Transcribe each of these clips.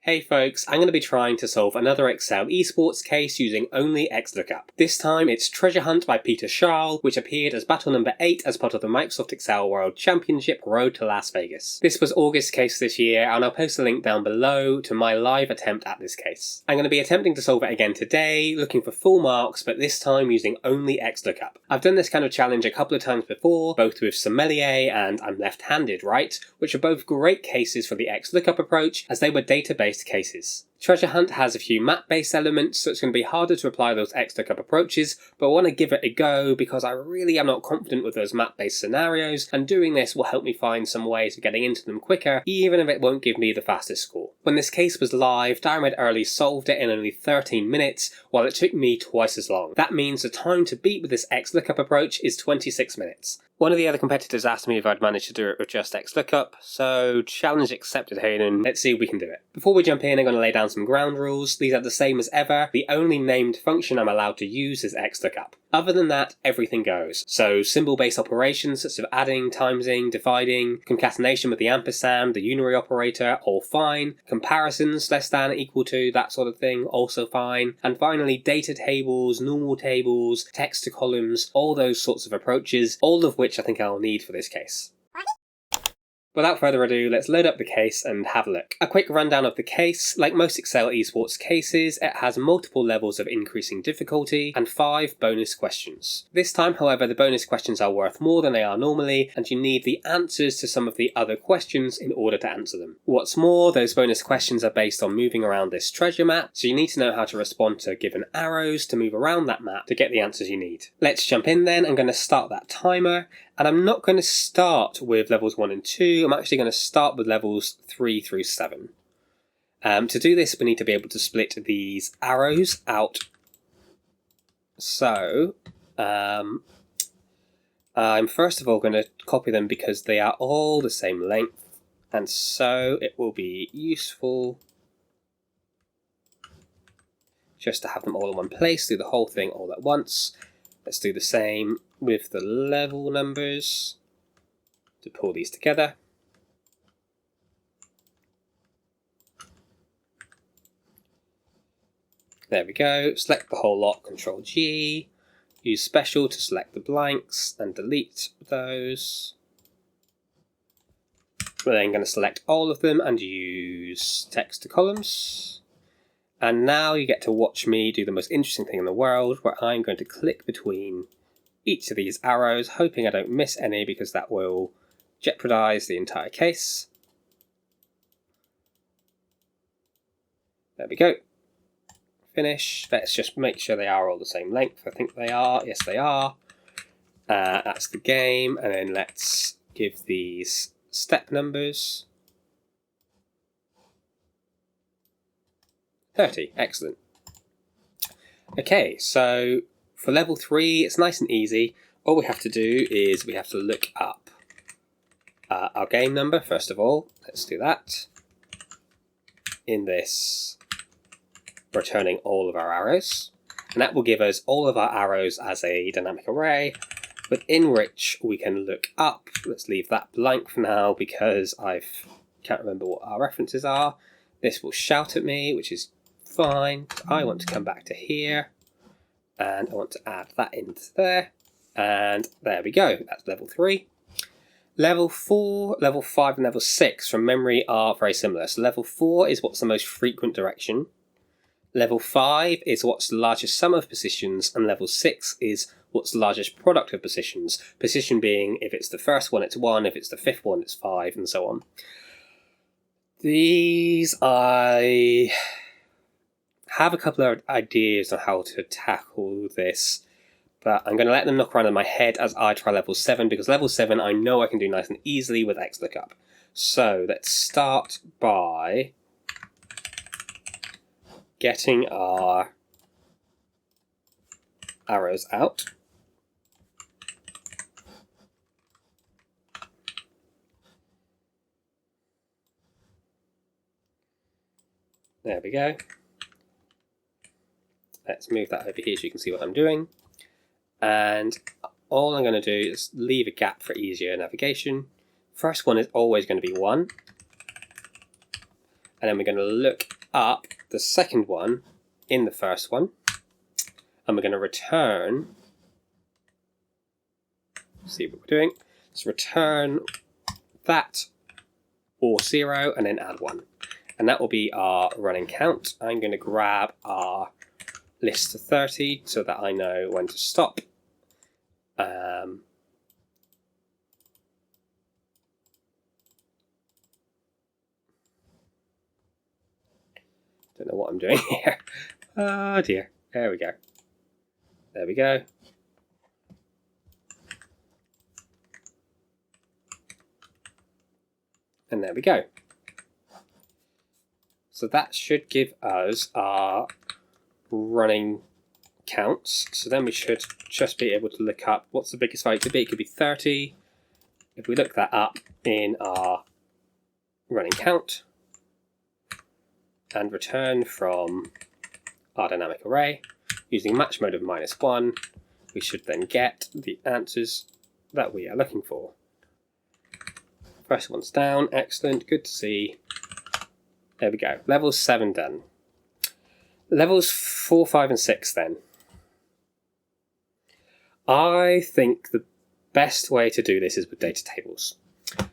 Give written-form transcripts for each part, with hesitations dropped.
Hey folks, I'm going to be trying to solve another Excel Esports case using only XLookup. This time it's Treasure Hunt by Peter Scharl, which appeared as battle number 8 as part of the Microsoft Excel World Championship Road to Las Vegas. This was August case this year, and I'll post a link down below to my live attempt at this case. I'm going to be attempting to solve it again today, looking for full marks, but this time using only XLookup. I've done this kind of challenge a couple of times before, both with Sommelier and I'm Left-Handed, Right, which are both great cases for the XLookup approach, as they were database cases. Treasure Hunt has a few map-based elements, so it's going to be harder to apply those XLookup approaches, but I want to give it a go because I really am not confident with those map-based scenarios, and doing this will help me find some ways of getting into them quicker, even if it won't give me the fastest score. When this case was live, Diamond Early solved it in only 13 minutes, while it took me twice as long. That means the time to beat with this XLookup approach is 26 minutes. One of the other competitors asked me if I'd managed to do it with just XLookup, so challenge accepted, Hayden. Let's see if we can do it. Before we jump in, I'm going to lay down some ground rules. These are the same as ever. The only named function I'm allowed to use is XLookup. Other than that, everything goes. So symbol-based operations such as adding, timesing, dividing, concatenation with the ampersand, the unary operator, all fine. Comparisons, less than, equal to, that sort of thing, also fine. And finally, data tables, normal tables, text to columns, all those sorts of approaches, all of which I think I'll need for this case. Without further ado, let's load up the case and have a look. A quick rundown of the case. Like most Excel Esports cases, it has multiple levels of increasing difficulty and 5 bonus questions. This time, however, the bonus questions are worth more than they are normally, and you need the answers to some of the other questions in order to answer them. What's more, those bonus questions are based on moving around this treasure map, so you need to know how to respond to given arrows to move around that map to get the answers you need. Let's jump in then. I'm going to start that timer. And I'm not going to start with levels 1 and 2, I'm actually going to start with levels 3 through 7. To do this, we need to be able to split these arrows out. So, I'm first of all going to copy them because they are all the same length, and so it will be useful just to have them all in one place, do the whole thing all at once. Let's do the same with the level numbers to pull these together. There we go. Select the whole lot, Control G. Use special to select the blanks and delete those. We're then going to select all of them and use text to columns. And now you get to watch me do the most interesting thing in the world, where I'm going to click between each of these arrows, hoping I don't miss any because that will jeopardize the entire case. There we go. Finish. Let's just make sure they are all the same length. I think they are. Yes, they are. That's the game. And then let's give these step numbers. 30. Excellent. Okay, so for level 3, it's nice and easy. All we have to do is we have to look up our game number, first of all. Let's do that. In this, returning all of our arrows. And that will give us all of our arrows as a dynamic array, within which we can look up. Let's leave that blank for now because I can't remember what our references are. This will shout at me, which is fine. I want to come back to here, and I want to add that into there, and there we go. That's level 3. Level 4, level 5, and level 6 from memory are very similar. So level 4 is what's the most frequent direction. Level 5 is what's the largest sum of positions, and level 6 is what's the largest product of positions. Position being, if it's the first one, it's 1, if it's the 5th one, it's 5, and so on. These I have a couple of ideas on how to tackle this, but I'm going to let them knock around in my head as I try level 7, because level 7 I know I can do nice and easily with XLookup. So let's start by getting our arrows out. There we go. Let's move that over here so you can see what I'm doing. And all I'm going to do is leave a gap for easier navigation. First one is always going to be 1. And then we're going to look up the second one in the first one, and we're going to return, see what we're doing, let's return that or 0 and then add 1. And that will be our running count. I'm going to grab our list to 30 so that I know when to stop. Don't know what I'm doing here. Oh dear. There we go. There we go. And there we go. So that should give us our running counts. So then we should just be able to look up what's the biggest value to be. It could be 30. If we look that up in our running count and return from our dynamic array using match mode of -1, we should then get the answers that we are looking for. First one's down, excellent, good to see. There we go, levels 7 done. Levels 4, 5 and 6 then. I think the best way to do this is with data tables.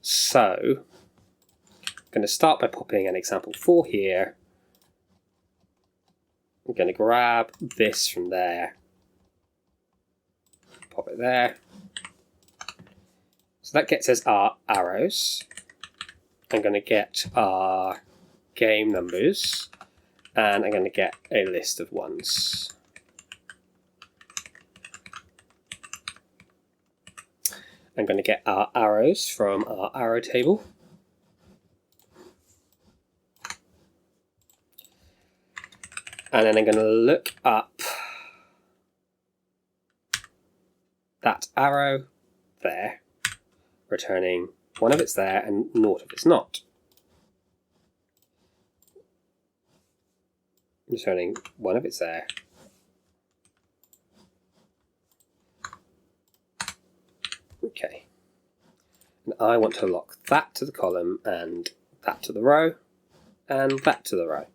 So, I'm going to start by popping an example 4 here. I'm going to grab this from there, pop it there. So that gets us our arrows. I'm going to get our game numbers, and I'm going to get a list of ones. I'm going to get our arrows from our arrow table. And then I'm going to look up that arrow there, returning 1 of it's there and 0 of it's not. Returning 1 of it's there. Okay. And I want to lock that to the column and that to the row and that to the row.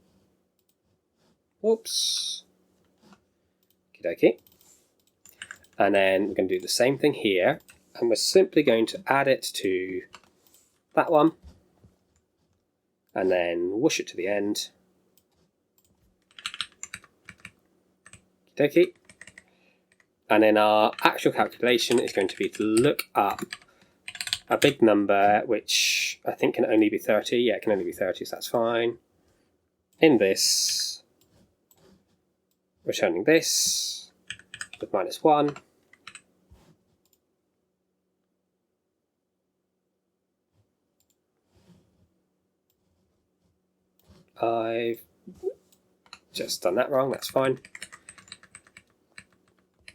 Whoops. Okie. And then we're going to do the same thing here, and we're simply going to add it to that one, and then whoosh it to the end. Okie. And then our actual calculation is going to be to look up a big number, which I think can only be 30. Yeah, it can only be 30, so that's fine. In this, returning this with -1. I've just done that wrong, that's fine.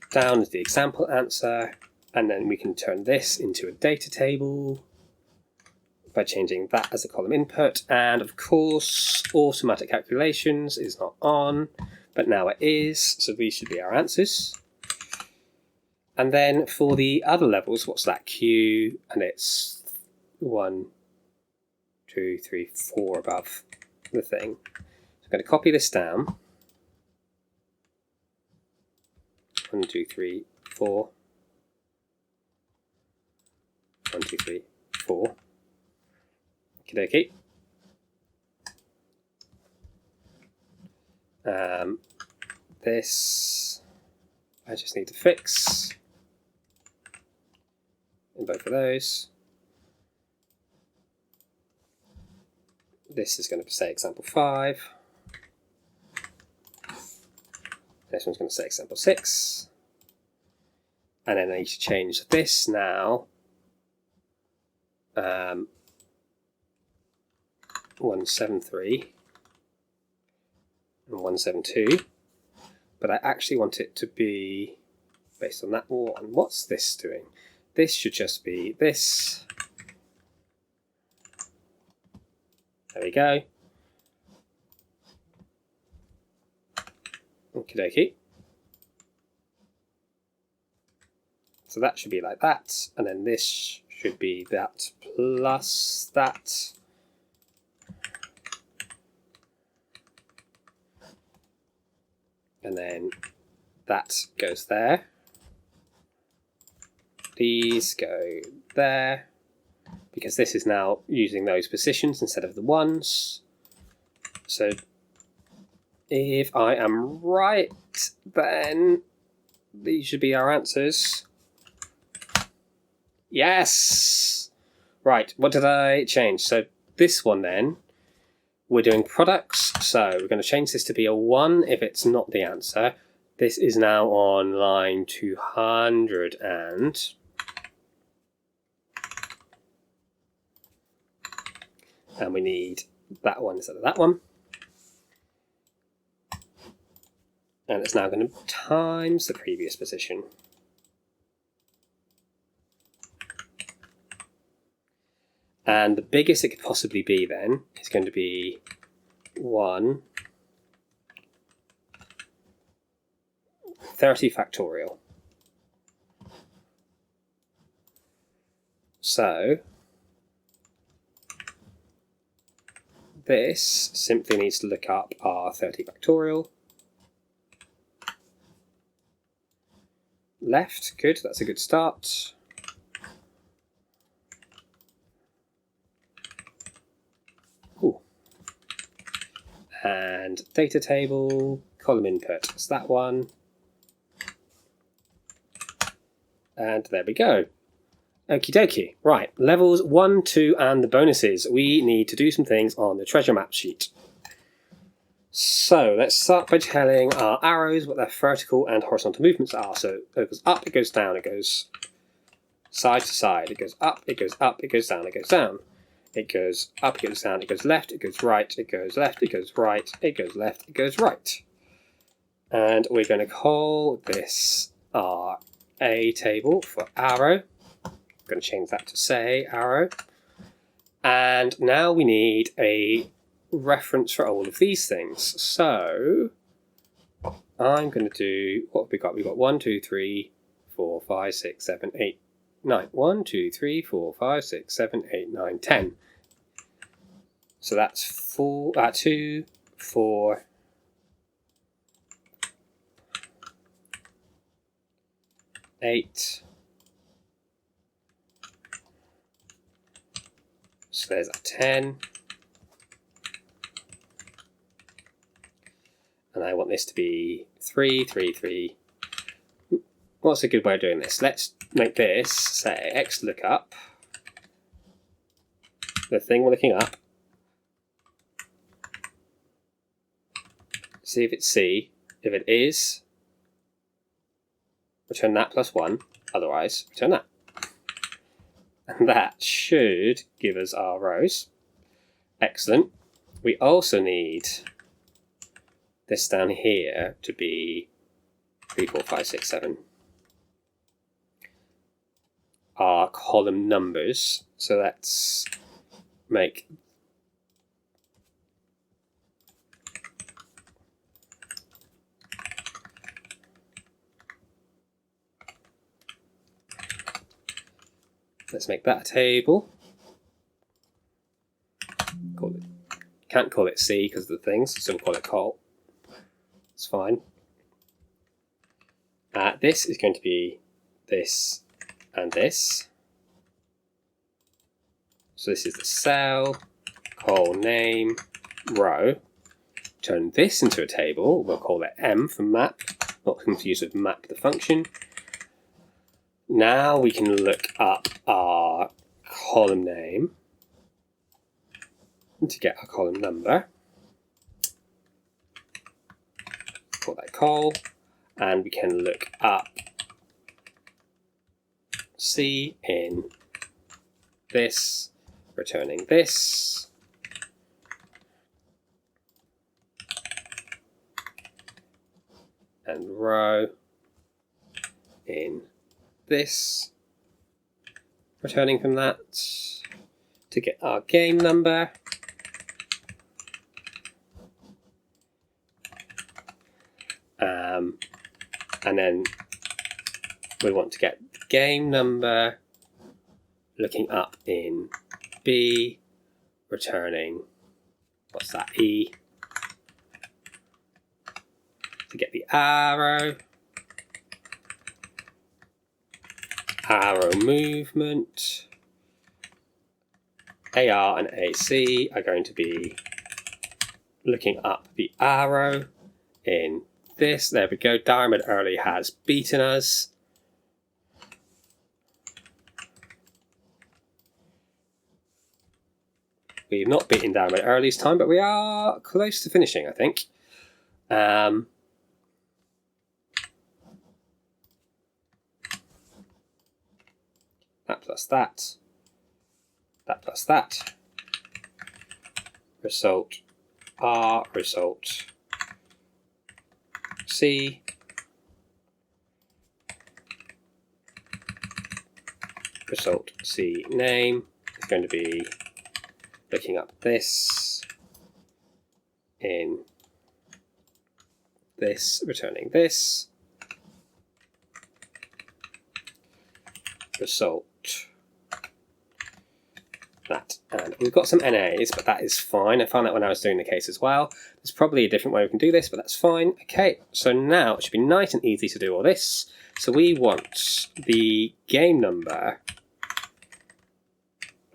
Down is the example answer, and then we can turn this into a data table by changing that as a column input. And of course, automatic calculations is not on, but now it is, so these should be our answers. And then for the other levels, what's that? Q, and it's 1, 2, 3, 4 above the thing. So I'm going to copy this down. 1, 2, 3, 4. 1, 2, 3, 4. Okie dokie. This I just need to fix in both of those. This is going to say example 5. This one's going to say example 6. And then I need to change this now. 173 and 172. But I actually want it to be based on that one. What's this doing? This should just be this. There we go. Okie dokie. So that should be like that, and then this should be that plus that. and then that goes there. These go there, because this is now using those positions instead of the ones. So if I am right, then these should be our answers. Yes! Right, what did I change? So this one then, we're doing products, so we're going to change this to be a 1 if it's not the answer. This is now on line 200 and we need that one instead of that one. And it's now going to times the previous position. And the biggest it could possibly be then is going to be 1 30 factorial. So this simply needs to look up our 30 factorial. Left, good, that's a good start. Ooh. And data table, column input, it's that one. And there we go. Okie dokie. Right, levels 1, 2, and the bonuses. We need to do some things on the treasure map sheet. So let's start by telling our arrows what their vertical and horizontal movements are. So it goes up, it goes down, it goes side to side, it goes up, it goes up, it goes down, it goes down. It goes up, it goes down, it goes left, it goes right, it goes left, it goes right, it goes left, it goes right. And we're going to call this our A table for arrow. I'm going to change that to say arrow. And now we need a reference for all of these things. So I'm going to do, what have we got? We've got 1, 2, 3, 4, 5, 6, 7, 8, 9. 1, 2, 3, 4, 5, 6, 7, 8, 9, 10. So that's 2, 4, 8. So there's a 10. And I want this to be 3, 3, 3. What's a good way of doing this? Let's make this say XLookup. The thing we're looking up. See if it's C. If it is, return that plus 1. Otherwise, return that. And that should give us our rows. Excellent. We also need this down here to be 3, 4, 5, 6, 7. Our column numbers. So let's make that a table. Can't call it C because of the things, so we'll call it col. It's fine. This is going to be this and this. So this is the cell, col name, row. Turn this into a table. We'll call it M for map, not confused with map the function. Now we can look up our column name to get our column number. Call that col, and we can look up C in this, returning this. And row in this, returning from that to get our game number. And then we want to get the game number, looking up in B, returning, what's that, E. to get the arrow movement. AR and AC are going to be looking up the arrow in this. There we go. Diamond Early has beaten us. We've not beaten Diamond Early's time, but we are close to finishing, I think. That plus that. That plus that. Result R, result C. Result C name is going to be looking up this in this, returning this. Result that, and we've got some NAs, but that is fine. I found that when I was doing the case as well. There's probably a different way we can do this, but that's fine. Okay, so now it should be nice and easy to do all this. So we want the game number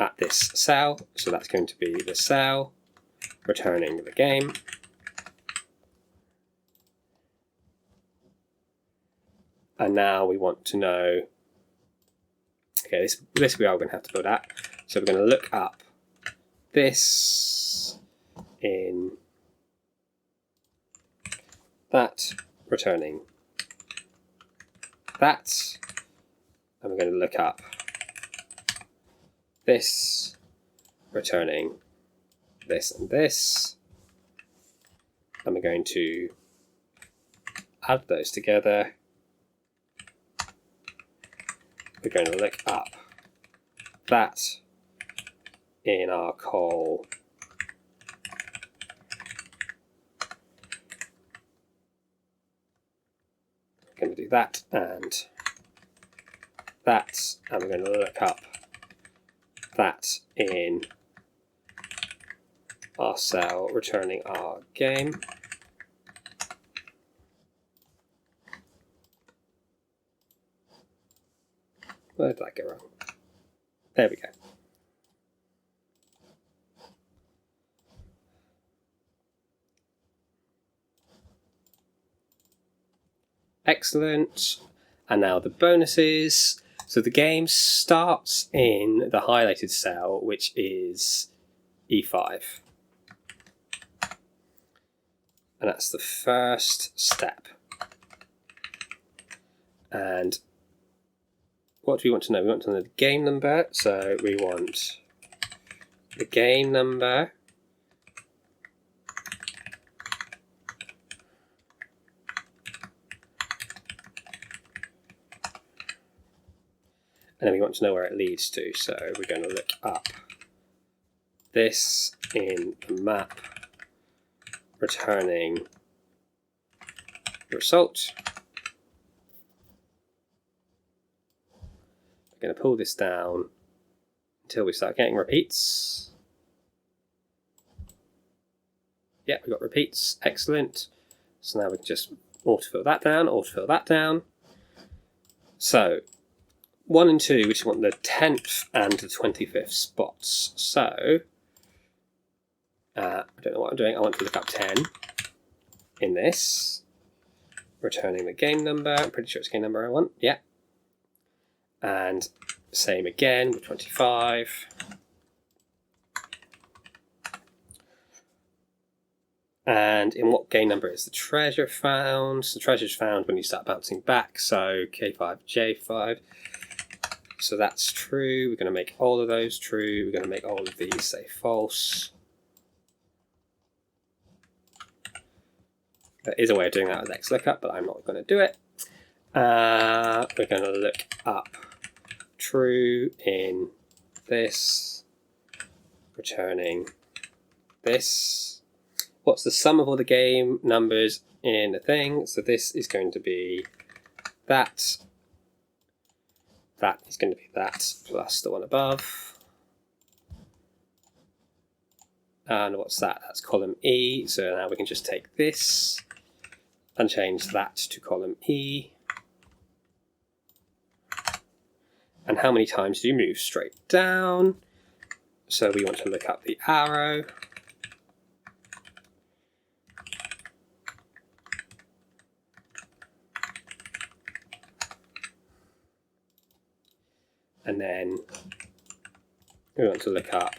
at this cell, so that's going to be the cell, returning the game. And now we want to know, okay, this we are going to have to build at. So we're going to look up this in that, returning that, and we're going to look up this, returning this and this, and we're going to add those together. We're going to look up that in our call we're going to do that and that, and we're going to look up that in our cell, returning our game. Where did that go wrong? There we go. Excellent. And now the bonuses. So the game starts in the highlighted cell, which is E5. And that's the first step. And what do we want to know? We want to know the game number. So we want the game number. And then we want to know where it leads to. So we're going to look up this in the map, returning the result. We're going to pull this down until we start getting repeats. Yeah, we've got repeats. Excellent. So now we can just autofill that down, autofill that down. So 1 and 2, we just want the 10th and the 25th spots. So, I don't know what I'm doing. I want to look up 10 in this. Returning the game number. I'm pretty sure it's game number I want. Yeah. And same again with 25. And in what game number is the treasure found? So the treasure's found when you start bouncing back. So K5, J5. So that's true. We're going to make all of those true. We're going to make all of these say false. There is a way of doing that with XLookup, but I'm not going to do it. We're going to look up true in this, returning this. What's the sum of all the game numbers in the thing? So this is going to be that. That is going to be that plus the one above. And what's that? That's column E. So now we can just take this and change that to column E. And how many times do you move straight down? So we want to look up the arrow. And then we want to look up,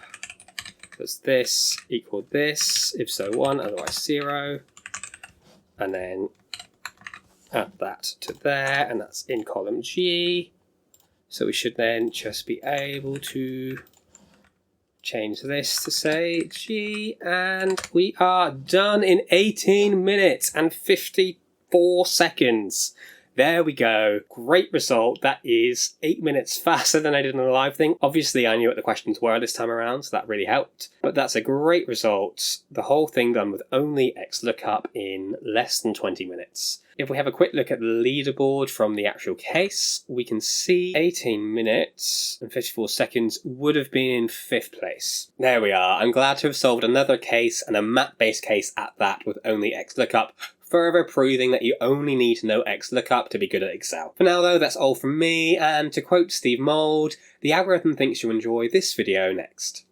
does this equal this? If so, 1, otherwise 0. And then add that to there, and that's in column G. So we should then just be able to change this to say G, and we are done in 18 minutes and 54 seconds. There we go. Great result. That is 8 minutes faster than I did on the live thing. Obviously, I knew what the questions were this time around, so that really helped. But that's a great result. The whole thing done with only XLookup in less than 20 minutes. If we have a quick look at the leaderboard from the actual case, we can see 18 minutes and 54 seconds would have been in 5th place. There we are. I'm glad to have solved another case, and a map-based case at that, with only XLookup. Further proving that you only need to know XLookup to be good at Excel. For now though, that's all from me, and to quote Steve Mould, the algorithm thinks you'll enjoy this video next.